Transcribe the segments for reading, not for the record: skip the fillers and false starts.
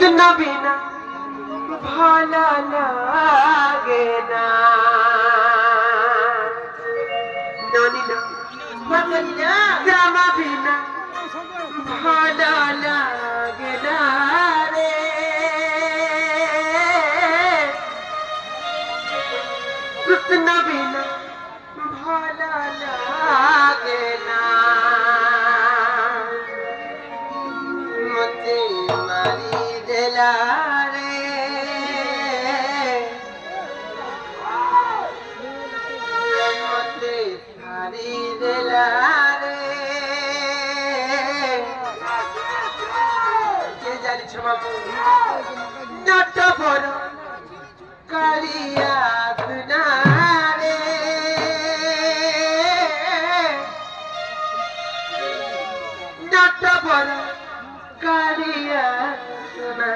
कृष्ण बिना भला लागे ना नानी ना राम बिना भला लागे ना रे कृष्ण बिना भला लागे ना मते मारी देला रे मते मारी देला रे के जानी क्षमा नट पर कालिया गुना रे नट पर कालिया गुना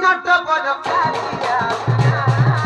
नट पर कालिया नट पर कालिया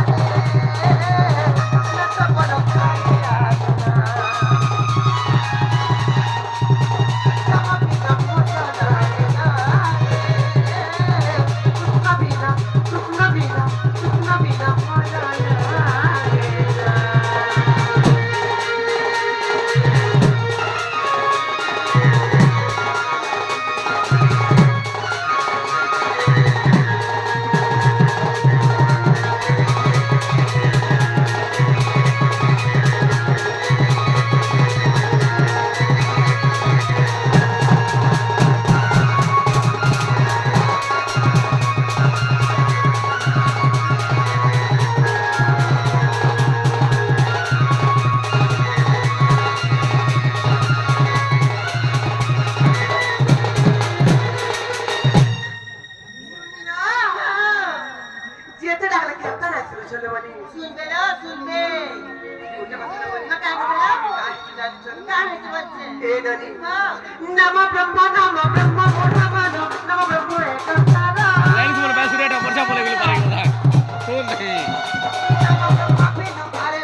नमो ब्रह्म नमो ब्रह्म नमो नमो ब्रह्म एकंतारा लाइन सुन बस रेट वर्षा बोले गेल पारे কথা শুন দেখি नमो ब्रह्म बिनु भारे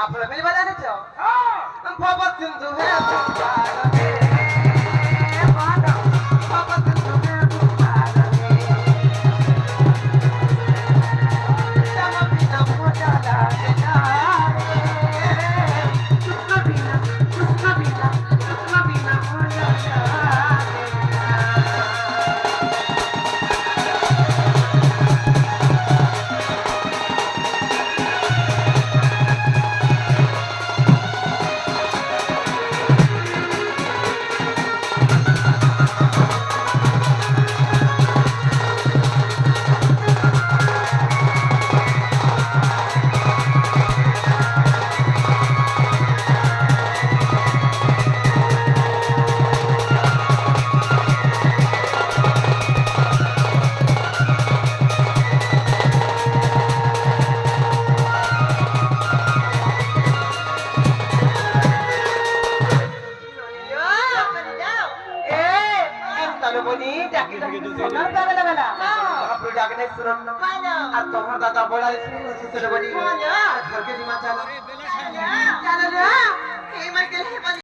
आपला मेल बजा देचो हम बाबा सिंधु है बाबा सिंधु है तम बिना मोटा लागे ना कृष्ण बिना मोटा लागे তাহলে বলি ডাকি ডাকি শোনা বেলা বেলা আপনি ডাকে নাই শুনুন না আর তোমার দাদা বড় ছিল বলি ঘরকে দিমা চালা চালা রে এই মার গেলে